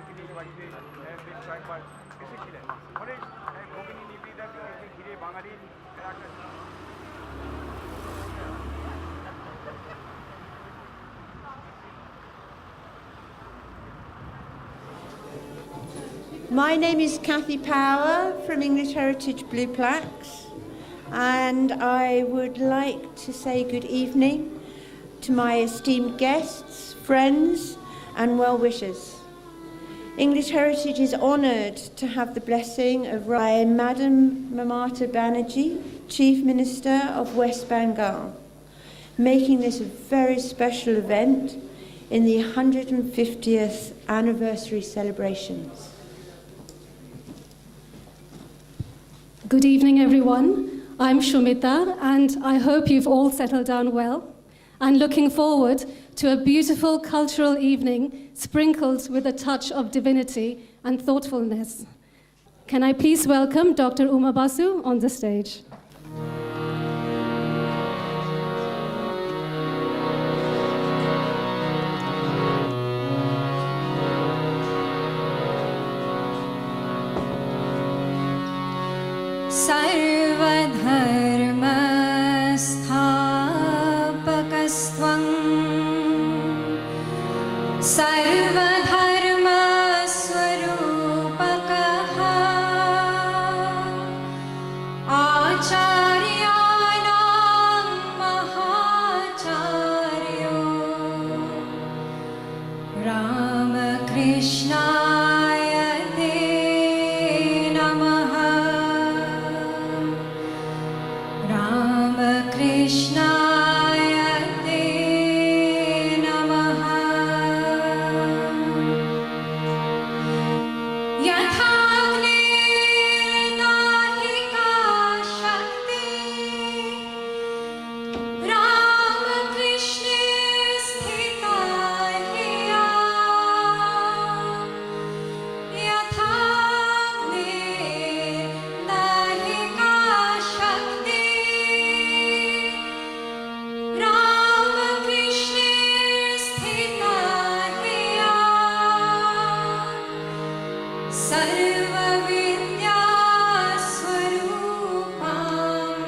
তিনি এই বাড়িতে বেশ কয়েকবার এসেছিলেন। ফলে ভগিনী নিবেদিতাকে ঘিরে বাঙালির একটা My name is Kathy Power from English Heritage Blue Plaques, and I would like to say good evening to my esteemed guests, friends and well-wishers. English Heritage is honoured to have the blessing of Madam Mamata Banerjee, Chief Minister of West Bengal, making this a very special event in the 150th anniversary celebrations. Good evening, everyone. I'm Shumita, and I hope you've all settled down well and looking forward to a beautiful cultural evening sprinkled with a touch of divinity and thoughtfulness. Can I please welcome Dr. Uma Basu on the stage? सर्वधर्मस्थापकस्त्वं सर्वधर्मस्वरूपकः आचार्याणां महाचार्यो रामकृष्णाय ते नमः। Krishnaय te namaha. Yathagni-nahika shakti Ramakrishne sthita hiya. Yathagni-nahika shakti Ramakrishne sthita hiya. Sarva-vidya swarupam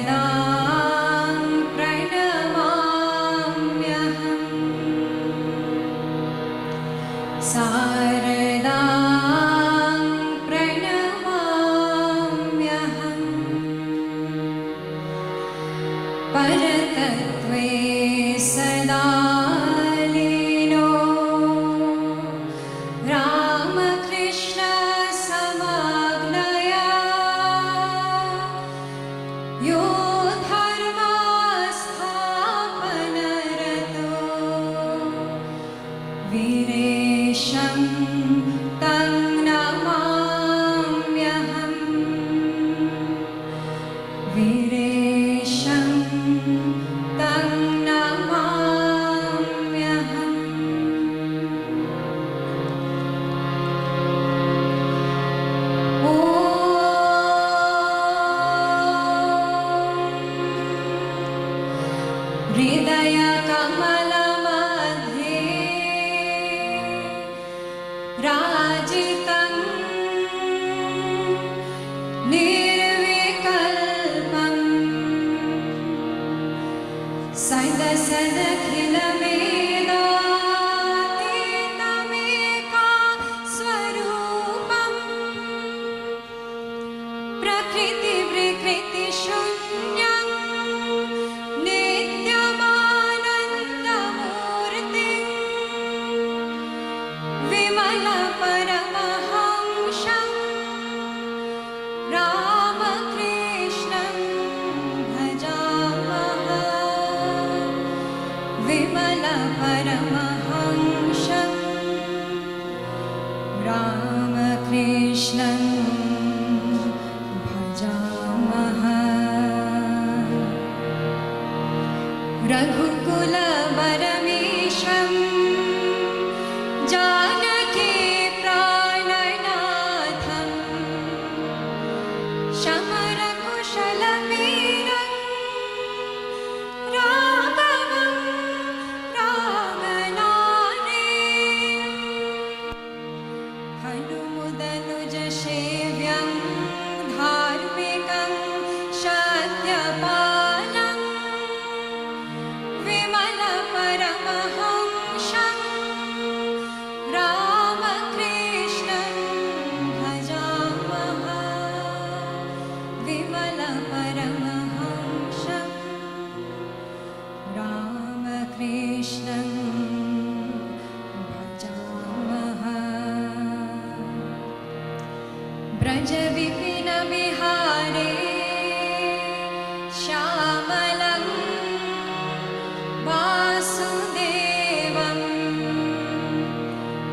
Saradam pranamamyaham. Saradam pranamamyaham. Paratatve sada lino Ramakrishna samagnaya. Yo dharma sthapanarato viresham tang namamyaham. Viresham tang namamyaham. Hridaya kamala madhe rajitam nirvikalpam sadasadakhilabedatitameka swarupam prakriti vikriti shunyam nityamanandamurti vimala paramahamsam Ramakrishnan bhajamaha. Vimala paramahamsam Ramakrishnan bhajamaha. Raghukula paramesham Janaki prananatham Shamara kushala Krishnam bhajamaha Braja vipina vihare Shyaamalam Vasudevam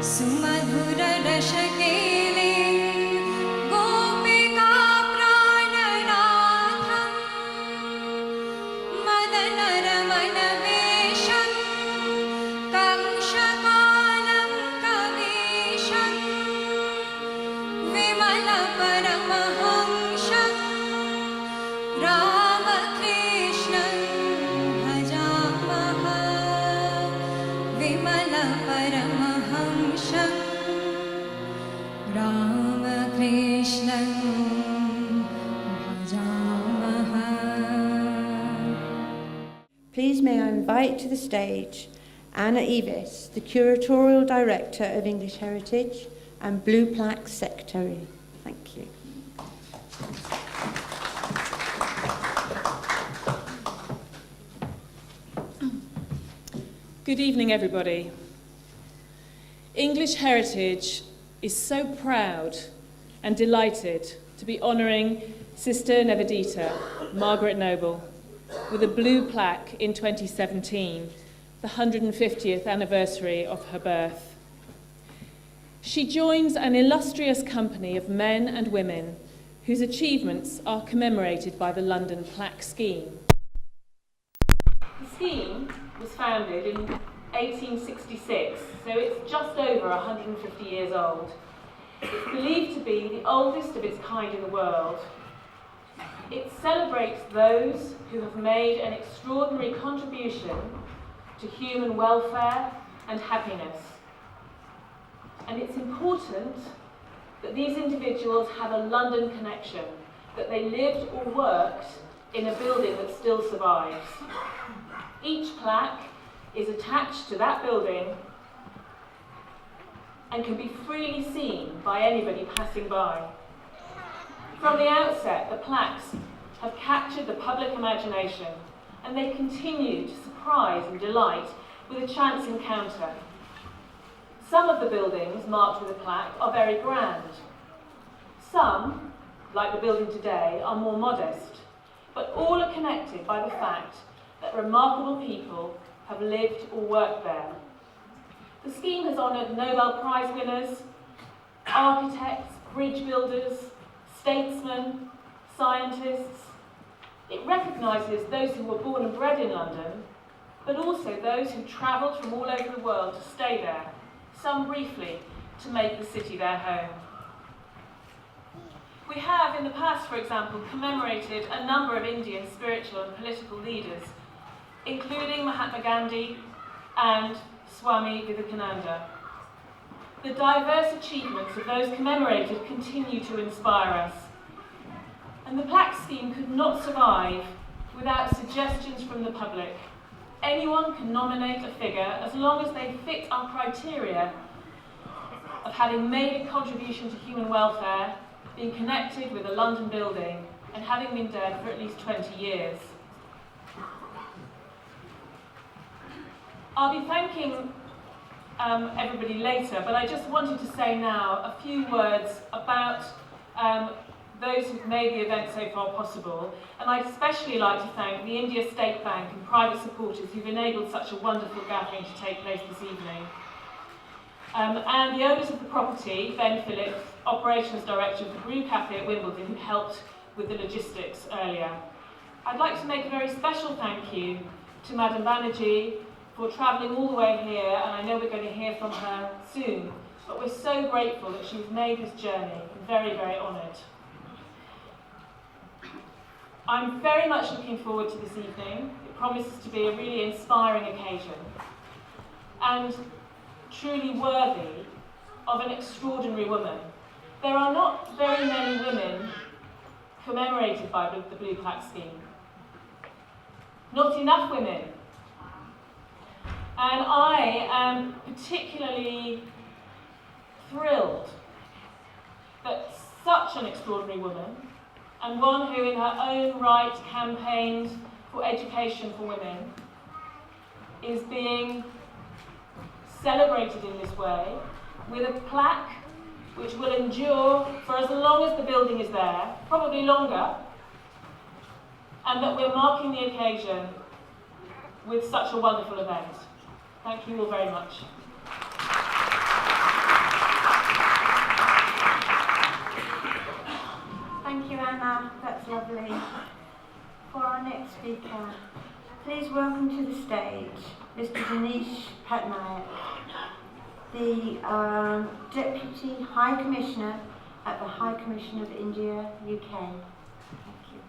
Sumadhura Rashakele Gopika Prananatham Madana Ramana Vesham Kamshakalam Kavesham Vimala Paramahamsam Ramakrishnan Bhajamaha Vimala Paramahamsam Ramakrishnan Bhajamaha. Please may I invite to the stage Anna Evis, the Curatorial Director of English Heritage and Blue Plaque Secretary. Thank you. Good evening, everybody. English Heritage is so proud and delighted to be honouring Sister Nivedita, Margaret Noble, with a blue plaque in 2017, the 150th anniversary of her birth. She joins an illustrious company of men and women whose achievements are commemorated by the London Plaque Scheme. The scheme was founded in 1866, so it's just over 150 years old. It's believed to be the oldest of its kind in the world. It celebrates those who have made an extraordinary contribution to human welfare and happiness. And it's important that these individuals have a London connection, that they lived or worked in a building that still survives. Each plaque is attached to that building and can be freely seen by anybody passing by. From the outset, the plaques have captured the public imagination, and they continue to surprise and delight with a chance encounter. Some of the buildings marked with a plaque are very grand. Some, like the building today, are more modest, but all are connected by the fact that remarkable people have lived or worked there. The scheme has honoured Nobel Prize winners, architects, bridge builders, statesmen, scientists. It recognises those who were born and bred in London, but also those who travelled from all over the world to stay there, some briefly, to make the city their home. We have in the past, for example, commemorated a number of Indian spiritual and political leaders, including Mahatma Gandhi and Swami Vivekananda. The diverse achievements of those commemorated continue to inspire us. And the plaque scheme could not survive without suggestions from the public. Anyone can nominate a figure as long as they fit our criteria of having made a contribution to human welfare, being connected with a London building, and having been dead for at least 20 years. I'll be thanking everybody later, but I just wanted to say now a few words about those who've made the event so far possible, and I'd especially like to thank the India State Bank and private supporters who've enabled such a wonderful gathering to take place this evening. And the owners of the property, Ben Phillips, Operations Director of the Brew Cafe at Wimbledon, who helped with the logistics earlier. I'd like to make a very special thank you to Madam Banerjee for travelling all the way here, and I know we're going to hear from her soon, but we're so grateful that she's made this journey, and very, very honoured. I'm very much looking forward to this evening. It promises to be a really inspiring occasion and truly worthy of an extraordinary woman. There are not very many women commemorated by the Blue Plaque Scheme. Not enough women. And I am particularly thrilled that such an extraordinary woman, and one who in her own right campaigned for education for women, is being celebrated in this way with a plaque which will endure for as long as the building is there, probably longer, and that we're marking the occasion with such a wonderful event. Thank you all very much. Thank you, Anna. That's lovely. For our next speaker, please welcome to the stage Mr. Dinesh Patnaik, the Deputy High Commissioner at the High Commission of India, UK. Thank you.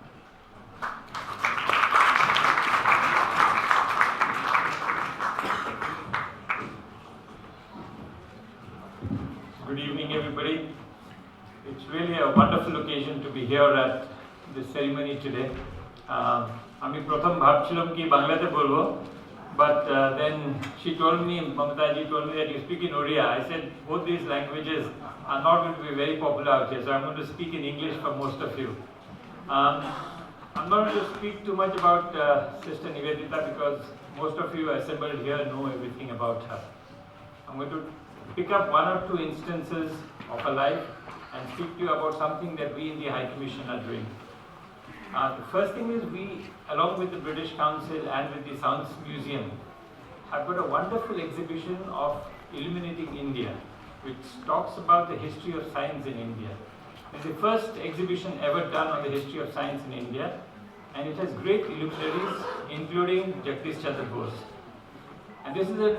Good evening, everybody. It's really a wonderful occasion to be here at this ceremony today. আমি প্রথম ভাবছিলাম কি বাংলাতে বলবো, but then she told me, Mamataji told me that you speak in Oriya. I said both these languages are not going to be very popular out here, so I'm going to speak in English for most of you. I'm not going to speak too much about Sister Nivedita because most of you assembled here know everything about her. I'm going to pick up one or two instances of her life and speak to you about something that we in the High Commission are doing. The first thing is we, along with the British Council and with the Science Museum, have got a wonderful exhibition of Illuminating India, which talks about the history of science in India. It's the first exhibition ever done on the history of science in India, and it has great illuminaries, including Jagdish Chandra Bose. And this is an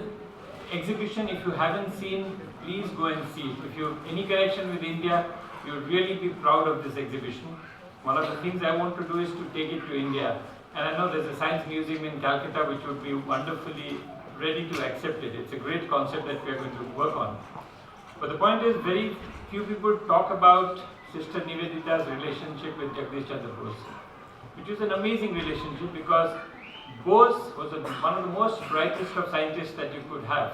exhibition, if you haven't seen, please go and see. If you have any connection with India, you would really be proud of this exhibition. One of the things I want to do is to take it to India. And I know there's a science museum in Calcutta which would be wonderfully ready to accept it. It's a great concept that we are going to work on. But the point is, very few people talk about Sister Nivedita's relationship with Jagdish Chandra Bose, which is an amazing relationship because Bose was one of the most brightest of scientists that you could have.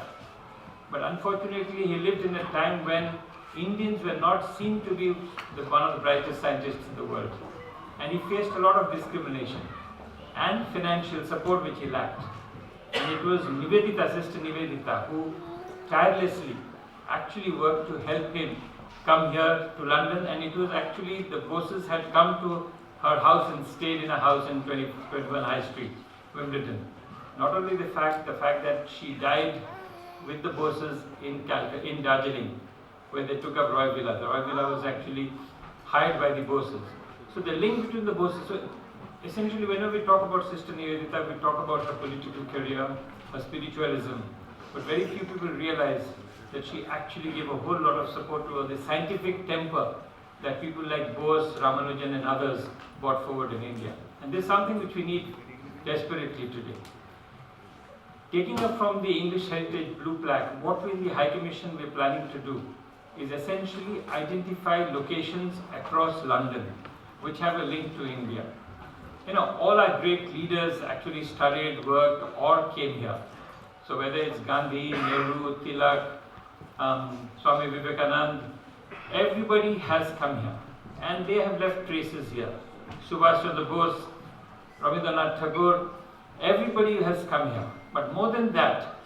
But unfortunately, he lived in a time when Indians were not seen to be one of the brightest scientists in the world. And he faced a lot of discrimination and financial support which he lacked. And it was Nivedita, Sister Nivedita, who tirelessly actually worked to help him come here to London. And it was actually the Boses had come to her house and stayed in a house in 21 High Street, Wimbledon. Not only the fact that she died with the Boses in Darjeeling, where they took up Roy Villa. The Roy Villa was actually hired by the Boses. So the link between the Boses, so essentially whenever we talk about Sister Nivedita, we talk about her political career, her spiritualism, but very few people realize that she actually gave a whole lot of support to the scientific temper that people like Bose, Ramanujan and others brought forward in India. And this is something which we need desperately today. Taking up from the English Heritage Blue Plaque, what we in the High Commission we're planning to do is essentially identify locations across London which have a link to India. You know, all our great leaders actually studied, worked or came here. So whether it's Gandhi, Nehru, Tilak, Swami Vivekanand, everybody has come here and they have left traces here. Subhash Chandra Bose, Rabindranath Tagore, everybody has come here. But more than that,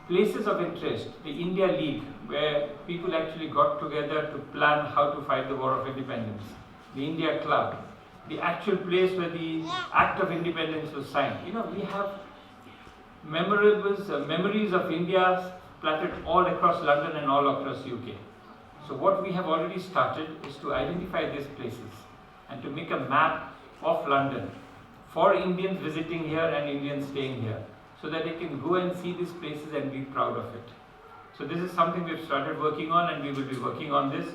places of interest, the India League, where people actually got together to plan how to fight the War of Independence, the India Club, the actual place where the Act of Independence was signed. You know, we have memories of India splattered all across London and all across UK. So what we have already started is to identify these places and to make a map of London for Indians visiting here and Indians staying here, so that they can go and see these places and be proud of it. So this is something we've started working on and we will be working on this.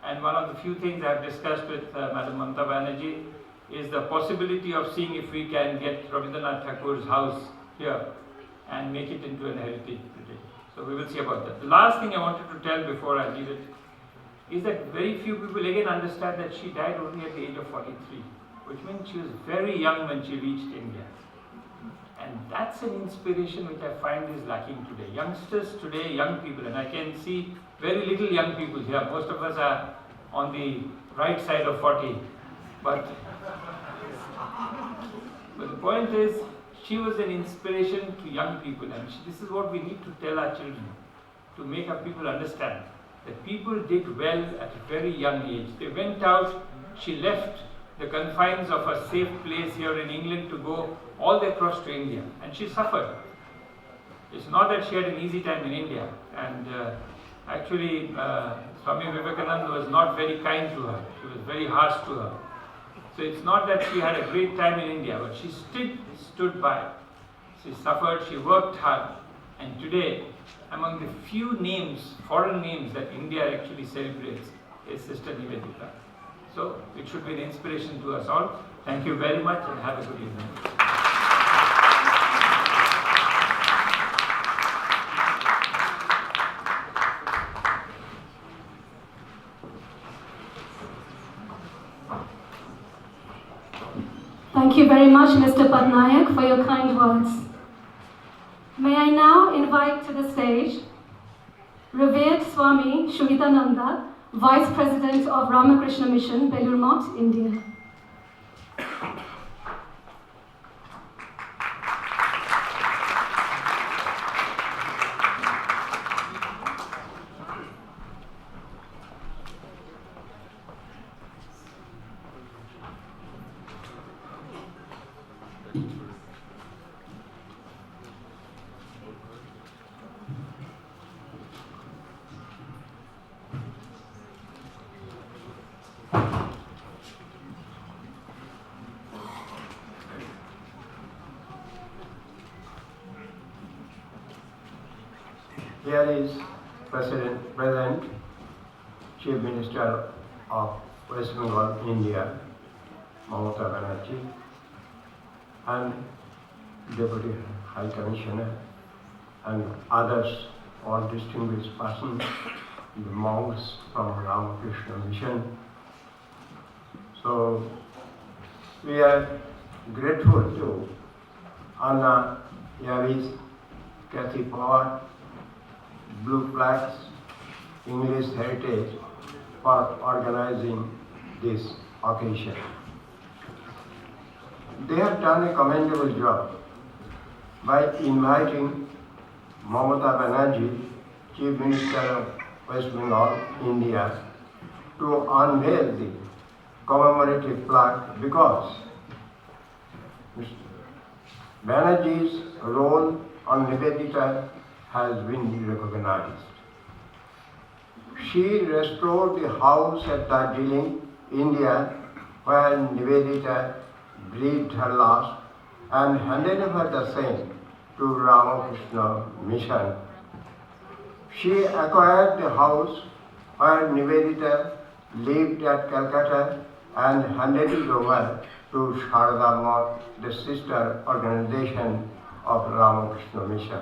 And one of the few things I've discussed with Madam Mamata Banerjee is the possibility of seeing if we can get Rabindranath Tagore's house here and make it into an heritage today. So we will see about that. The last thing I wanted to tell before I leave it is that very few people again understand that she died only at the age of 43, which means she was very young when she reached India. And that's an inspiration which I find is lacking today. Youngsters today, young people, and I can see very little young people here. Most of us are on the right side of 40. But the point is, she was an inspiration to young people, and this is what we need to tell our children, to make our people understand that people did well at a very young age. They went out, she left the confines of a safe place here in England to go all the way across to India, and she suffered. It's not that she had an easy time in India, and actually Swami Vivekananda was not very kind to her. She was very harsh to her. So it's not that she had a great time in India, but she stood by. She suffered, she worked hard, and today, among the few names, foreign names that India actually celebrates is Sister Nivedita. So it should be an inspiration to us all. Thank you very much and have a good evening. Thank you very much, Mr. Patnaik, for your kind words. May I now invite to the stage Revered Swami Shumitananda, Vice President of Ramakrishna Mission, Belur Math, India. Here is Present Chief Minister of West Bengal, India, Mamata Banerjee, and Deputy High Commissioner, and others, all distinguished persons, the monks from Ramakrishna Mission. So we are grateful to Anna Yavis, Kathy Power, Blue Flags, English Heritage for organizing this occasion. They have done a commendable job by inviting Mamata Banerjee, Chief Minister of West Bengal, India, to unveil the commemorative plaque because Banerjee's role on Nivedita has been recognized. She restored the house at Darjeeling, India, where Nivedita breathed her last, and handed over the same to Ramakrishna Mission. She acquired the house where Nivedita lived at Calcutta and handed it over to Sharada Math, the sister organization of Ramakrishna Mission.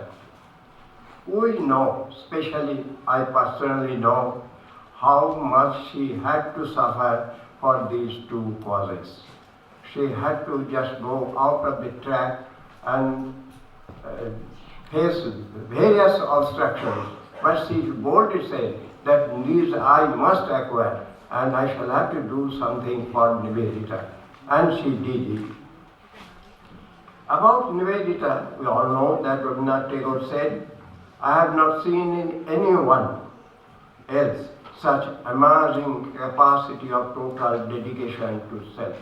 We know, especially I personally know, how much she had to suffer for these two causes. She had to just go out of the track and face various obstructions, but she boldly said that these I must acquire and I shall have to do something for Nivedita. And she did it. About Nivedita, we all know that Rabindranath Tagore said, I have not seen in anyone else such amazing capacity of total dedication to self.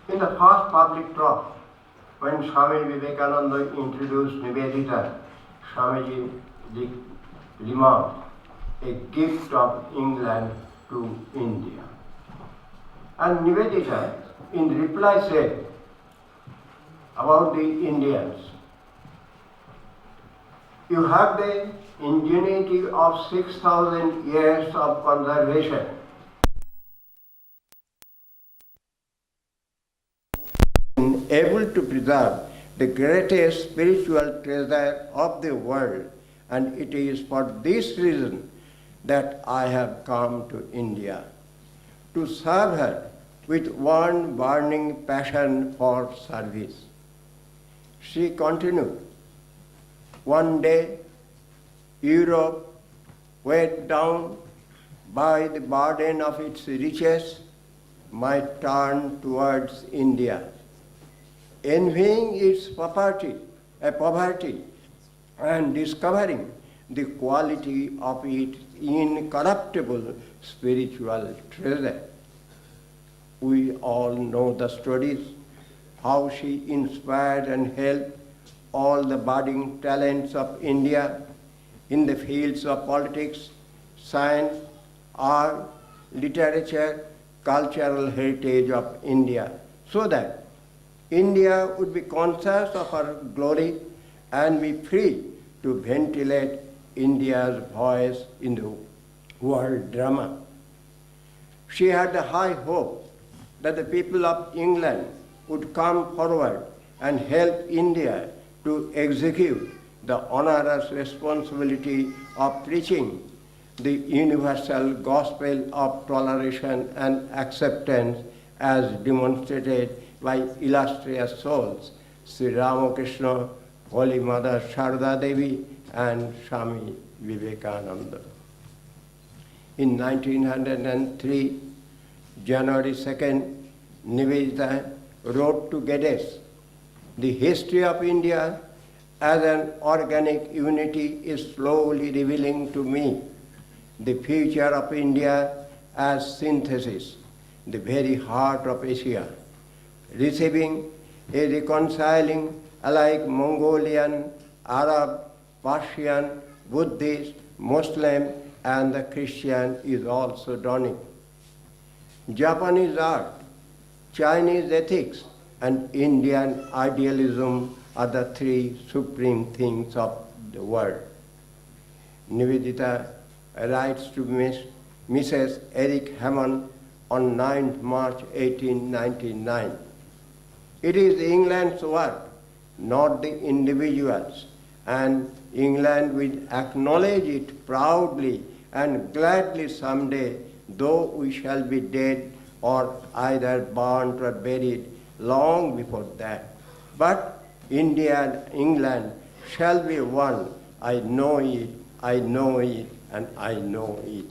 In the first public talk, when Swami Vivekananda introduced Nivedita, Swamiji remarked, a gift of England to India. And Nivedita in reply said about the Indians, you have the ingenuity of 6,000 years of conservation. Able to preserve the greatest spiritual treasure of the world, and it is for this reason that I have come to India, to serve her with one burning passion for service. She continued, one day Europe, weighed down by the burden of its riches, might turn towards India, envying its poverty and discovering the quality of its incorruptible spiritual treasure. We all know the stories, how she inspired and helped all the budding talents of India in the fields of politics, science, art, literature, cultural heritage of India, so that India would be conscious of her glory and be free to ventilate India's voice in the world drama. She had a high hope that the people of England would come forward and help India to execute the onerous responsibility of preaching the universal gospel of toleration and acceptance as demonstrated by illustrious souls, Sri Ramakrishna, Holy Mother Sharda Devi, and Swami Vivekananda. In 1903, January 2nd, Nivedita wrote to Geddes, "The history of India as an organic unity is slowly revealing to me the future of India as synthesis, the very heart of Asia, receiving a reconciling alike Mongolian, Arab, Persian, Buddhist, Muslim, and the Christian is also dawning. Japanese art, Chinese ethics, and Indian idealism are the three supreme things of the world." Nivedita writes to Mrs. Eric Hammond on 9th March 1899. "It is England's work, not the individuals, and England will acknowledge it proudly and gladly someday, though we shall be dead or either burnt or buried long before that. But India and England shall be one. I know it, and I know it."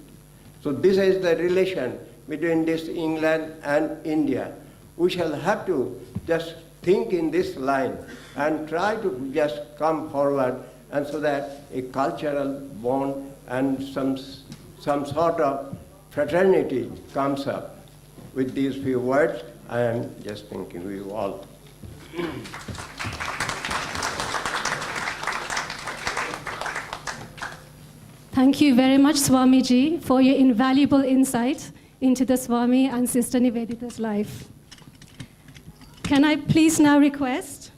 So this is the relation between this England and India. We shall have to just think in this line and try to just come forward, and so that a cultural bond and some sort of fraternity comes up. With these few words, I am just thanking you all. Thank you very much, Swamiji, for your invaluable insight into the Swami and Sister Nivedita's life. Can I please now request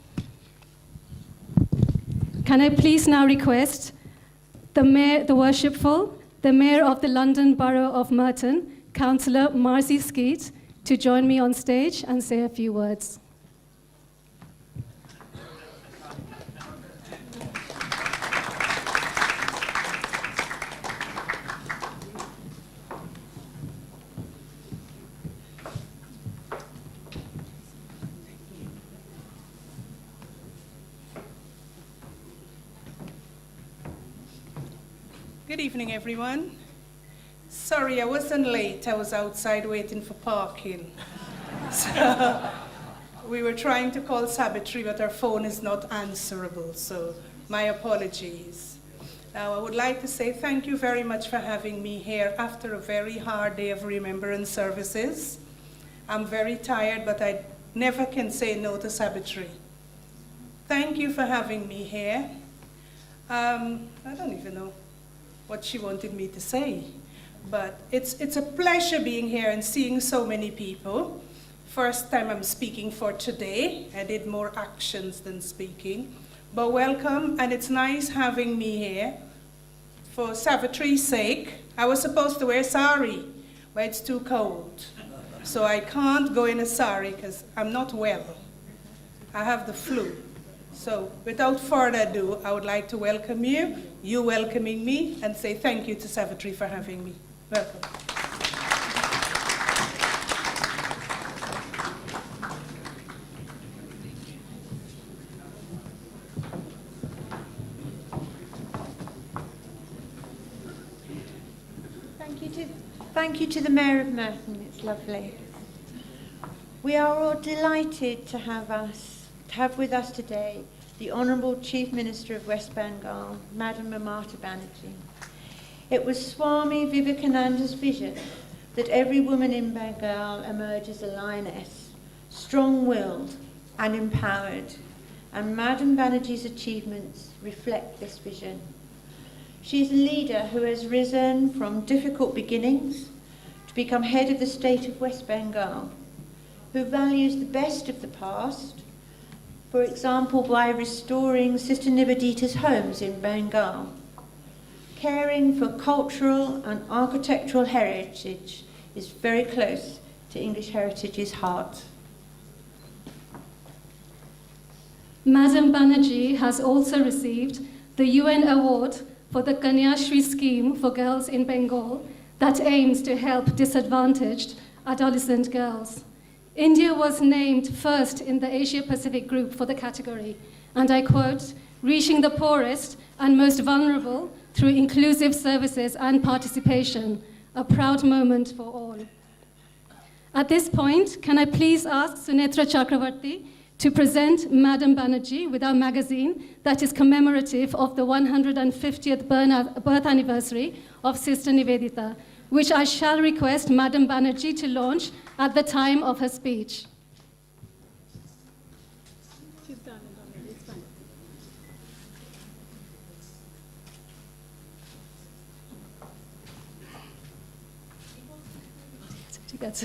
the Mayor, the Worshipful, the Mayor of the London Borough of Merton, Councillor Marcy Skeet, to join me on stage and say a few words. Good evening, everyone. Sorry, I wasn't late. I was outside waiting for parking. So we were trying to call Savitri, but our phone is not answerable, so my apologies. Now, I would like to say thank you very much for having me here after a very hard day of remembrance services. I'm very tired, but I never can say no to Savitri. Thank you for having me here. I don't even know what she wanted me to say, but it's a pleasure being here and seeing so many people. First time I'm speaking for today. I did more actions than speaking, but welcome, and it's nice having me here. For Savitri's sake, I was supposed to wear sari, but it's too cold, so I can't go in a sari because I'm not well. I have the flu. So without further ado, I would like to welcome you welcoming me, and say thank you to Savitri for having me. Welcome. Thank you to the Mayor of Merton. It's lovely. We are all delighted to have us to have with us today the Honourable Chief Minister of West Bengal, Madam Mamata Banerjee. It was Swami Vivekananda's vision that every woman in Bengal emerge as a lioness, strong-willed and empowered, and Madam Banerjee's achievements reflect this vision. She is a leader who has risen from difficult beginnings to become head of the state of West Bengal, who values the best of the past, for example by restoring Sister Nivedita's homes in Bengal. Caring for cultural and architectural heritage is very close to English Heritage's heart. Madam Banerjee has also received the UN Award for the Kanyashri scheme for girls in Bengal that aims to help disadvantaged adolescent girls. India was named first in the Asia-Pacific group for the category, and I quote, reaching the poorest and most vulnerable through inclusive services and participation, a proud moment for all. At this point, can I please ask Sunetra Chakravarti to present Madam Banerjee with our magazine that is commemorative of the 150th birth anniversary of Sister Nivedita, which I shall request Madam Banerjee to launch at the time of her speech. That's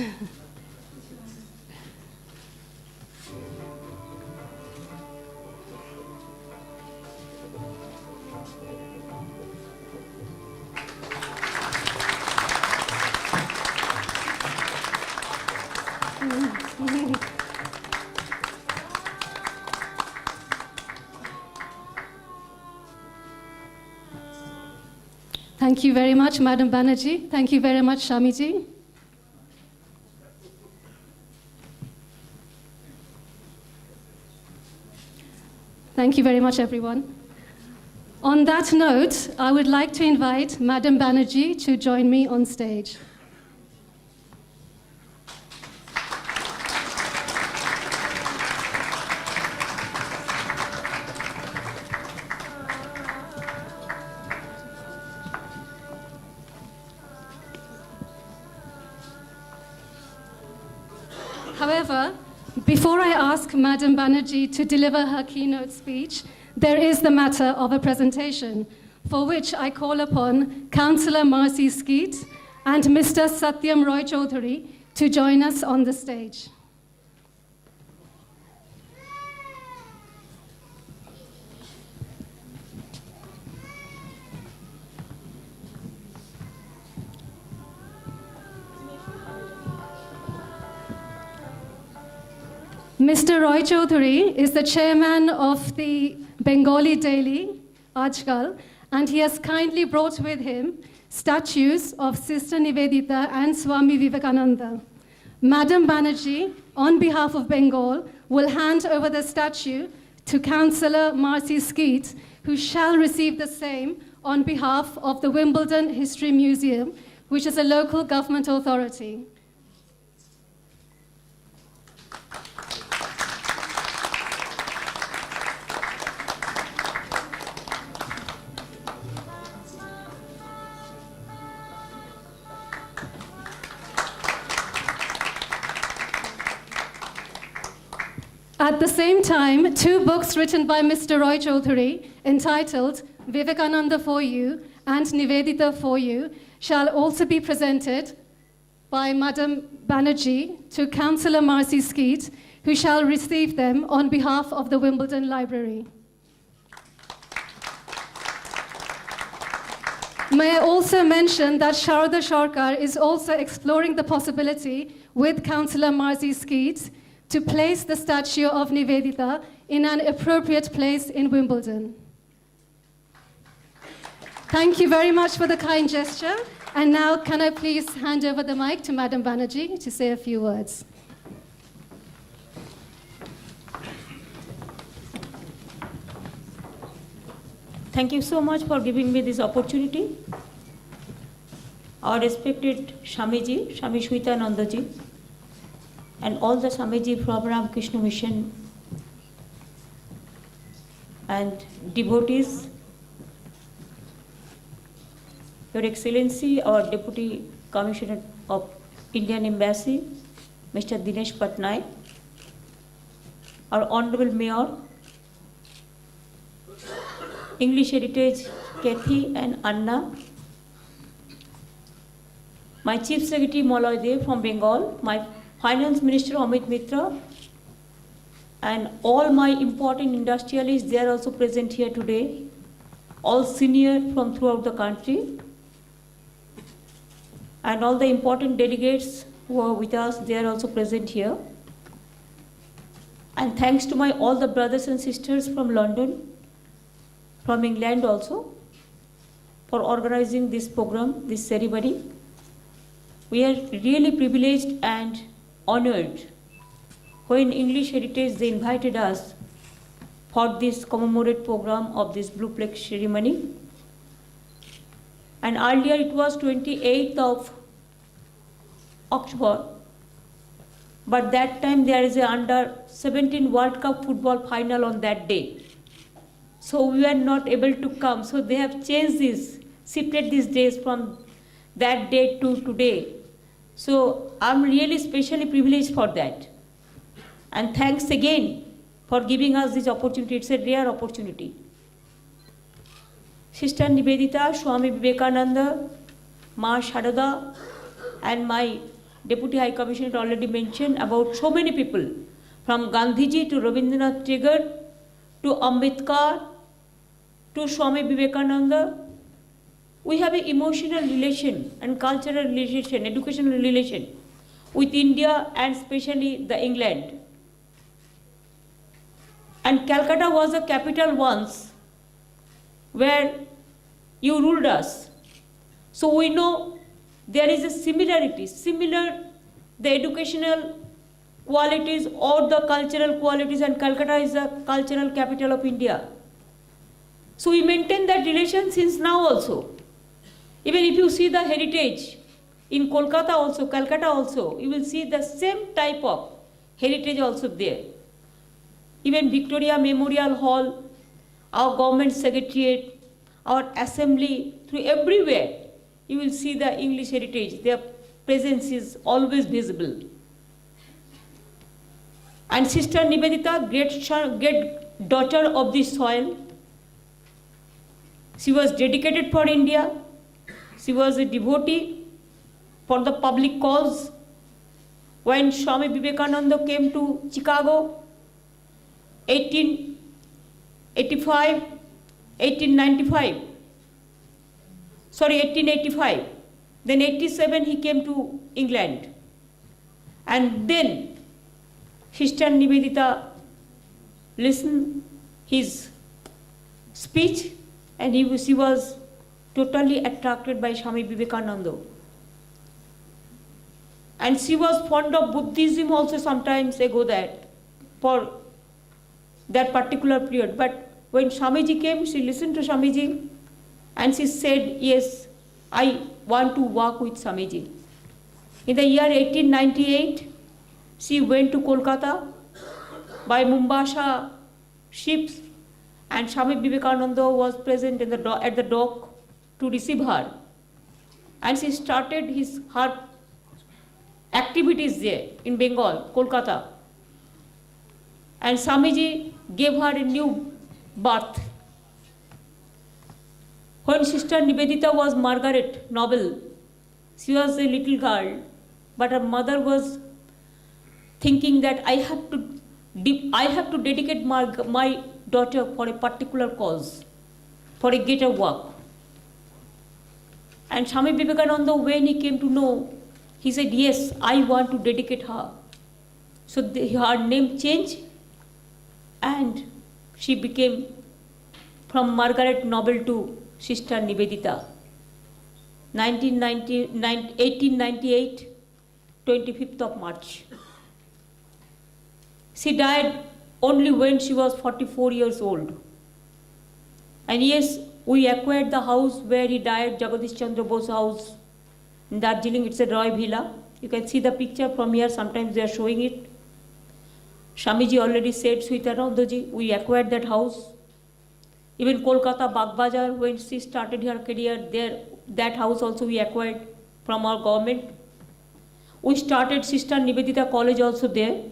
Thank you very much, Madam Banerjee. Thank you very much, Shamiji. Thank you very much, everyone. On that note, I would like to invite Madam Banerjee to join me on stage. However, before I ask Madam Banerjee to deliver her keynote speech, there is the matter of a presentation, for which I call upon Councillor Marcy Skeet and Mr. Satyam Roy Chaudhary to join us on the stage. Mr. Roy Chaudhary is the chairman of the Bengali daily, Ajkal, and he has kindly brought with him statues of Sister Nivedita and Swami Vivekananda. Madam Banerjee, on behalf of Bengal, will hand over the statue to Councillor Marcy Skeet, who shall receive the same on behalf of the Wimbledon History Museum, which is a local government authority. At the same time, two books written by Mr. Roy Chaudhary, entitled Vivekananda for You and Nivedita for You, shall also be presented by Madam Banerjee to Councillor Marcy Skeet, who shall receive them on behalf of the Wimbledon Library. May I also mention that Sharada Sarkar is also exploring the possibility with Councillor Marcy Skeet to place the statue of Nivedita in an appropriate place in Wimbledon. Thank you very much for the kind gesture. And now, can I please hand over the mic to Madam Banerjee to say a few words. Thank you so much for giving me this opportunity. Our respected Swamiji, Swami Shwetanandaji, and all the Swamiji from Ramakrishna Mission and devotees, Your Excellency, our Deputy Commissioner of Indian Embassy, Mr. Dinesh Patnaik, our Honorable Mayor, English Heritage Kathy and Anna, my Chief Secretary Malay Dev from Bengal, my Finance Minister Amit Mitra, and all my important industrialists, they are also present here today, all senior from throughout the country, and all the important delegates who are with us, they are also present here. And thanks to my all the brothers and sisters from London, from England also, for organizing this program, this ceremony. We are really privileged and honored when English Heritage they invited us for this commemorate program of this Blue Plaque ceremony. And earlier it was 28th of October, but that time there is a under 17 World Cup football final on that day. So we were not able to come. So they have changed this, shifted these days from that date to today. So I'm really specially privileged for that. And thanks again for giving us this opportunity. It's a rare opportunity. Sister Nivedita, Swami Vivekananda, Ma Sharada, and my Deputy High Commissioner already mentioned about so many people, from Gandhiji to Rabindranath Tagore to Ambedkar to Swami Vivekananda. We have an emotional relation and cultural relation, educational relation with India and especially the England. And Calcutta was a capital once where you ruled us. So we know there is a similarity, similar the educational qualities or the cultural qualities, and Calcutta is the cultural capital of India. So we maintain that relation since now also. Even if you see the heritage in Kolkata also, Calcutta also, you will see the same type of heritage also there. Even Victoria Memorial Hall, our government secretariat, our assembly, through everywhere, you will see the English heritage. Their presence is always visible. And Sister Nivedita, great daughter of this soil, she was dedicated for India. She was a devotee for the public cause. When Swami Vivekananda came to Chicago, 1885, then 87 he came to England. And then Sister Nivedita listened his speech, and she was totally attracted by Swami Vivekananda. And she was fond of Buddhism also sometimes ago that, for that particular period. But when Swamiji came, she listened to Swamiji and she said, yes, I want to work with Swamiji. In the year 1898, she went to Kolkata by Mombasa ships, and Swami Vivekananda was present in at the dock to receive her. And she started her activities there in Bengal, Kolkata. And Swamiji gave her a new birth. When Sister Nivedita was Margaret Noble, she was a little girl, but her mother was thinking that I have to dedicate my daughter for a particular cause, for a greater work. And Swami Vivekananda, when he came to know, he said, yes, I want to dedicate her. So her name changed, and she became from Margaret Noble to Sister Nivedita. 1898, 25th of March. She died only when she was 44 years old. And yes, we acquired the house where he died, Jagadish Chandra Bose house in Darjeeling. It's a Roy Villa. You can see the picture from here. Sometimes they are showing it. Swamiji already said, Sweetanandaji, we acquired that house. Even Kolkata Bagbazar, when she started her career there, that house also we acquired from our government. We started Sister Nivedita College also there.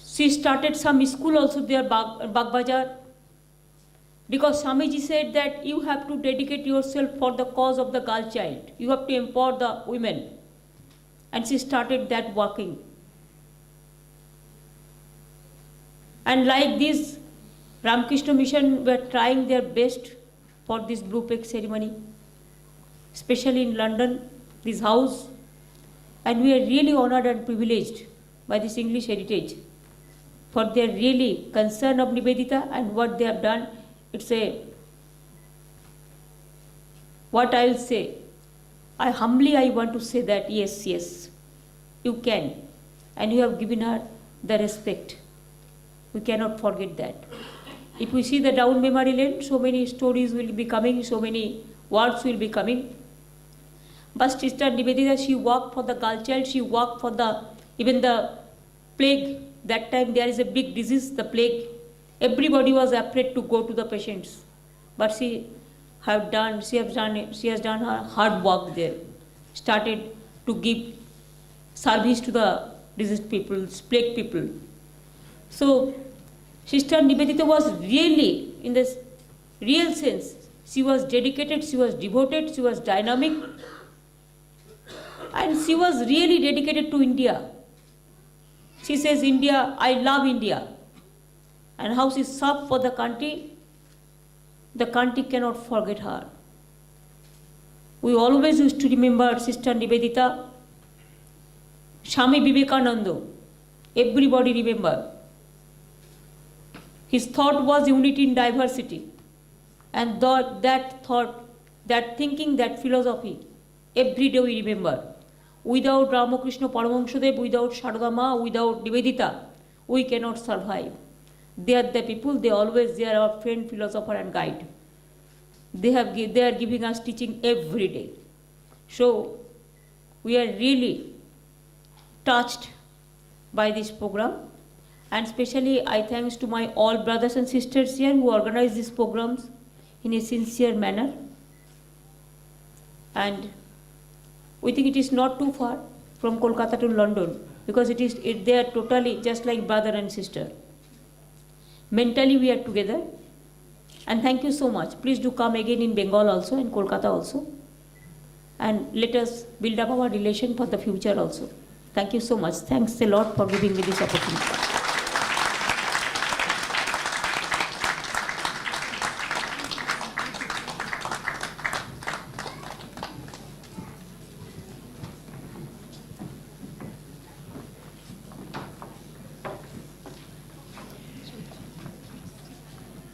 She started some school also there, Bagbazar. Because Swamiji said that you have to dedicate yourself for the cause of the girl child. You have to empower the women. And she started that working. And like this, Ramakrishna Mission were trying their best for this Blue Plaque ceremony, especially in London, this house. And we are really honored and privileged by this English heritage for their really concern of Nivedita and what they have done. It's what I'll say. I want to say that yes, you can. And you have given her the respect. We cannot forget that. If we see the down memory lane, so many stories will be coming, so many words will be coming. But Sister Nivedita, she worked for the girl child, she worked for even the plague. That time there is a big disease, the plague. Everybody was afraid to go to the patients. But she has done her hard work there. Started to give service to the diseased people, plague people. So Sister Nivedita was really, in this real sense, she was dedicated, she was devoted, she was dynamic. And she was really dedicated to India. She says, India, I love India. And how she served for the country cannot forget her. We always used to remember Sister Nivedita, Swami Vivekananda. Everybody remember. His thought was unity in diversity. And that thought, that thinking, that philosophy, every day we remember. Without Ramakrishna Paramahansadev, without Sharada Ma, without Nivedita, we cannot survive. They are the people, they are our friend, philosopher and guide. They are giving us teaching every day. So, we are really touched by this program. And especially I thanks to my all brothers and sisters here who organize these programs in a sincere manner. And we think it is not too far from Kolkata to London because they are totally just like brother and sister. Mentally we are together. And thank you so much. Please do come again in Bengal also and Kolkata also. And let us build up our relation for the future also. Thank you so much. Thanks a lot for giving me this opportunity.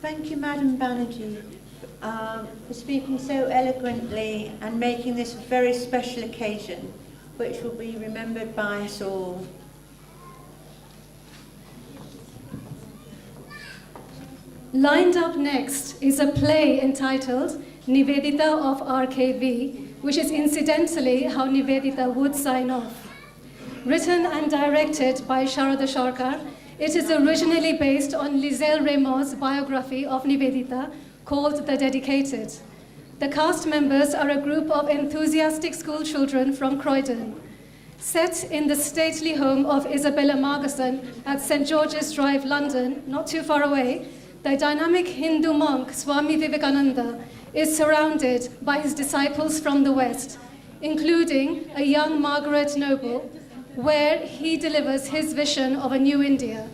Thank you, Madam Banerjee, for speaking so eloquently and making this a very special occasion, which will be remembered by us all. Lined up next is a play entitled Nivedita of RKV, which is incidentally how Nivedita would sign off. Written and directed by Sharada Sarkar, it is originally based on Lizelle Raymond's biography of Nivedita called The Dedicated. The cast members are a group of enthusiastic school children from Croydon. Set in the stately home of Isabella Margerson at St. George's Drive, London, not too far away, the dynamic Hindu monk Swami Vivekananda is surrounded by his disciples from the West, including a young Margaret Noble, where he delivers his vision of a new India.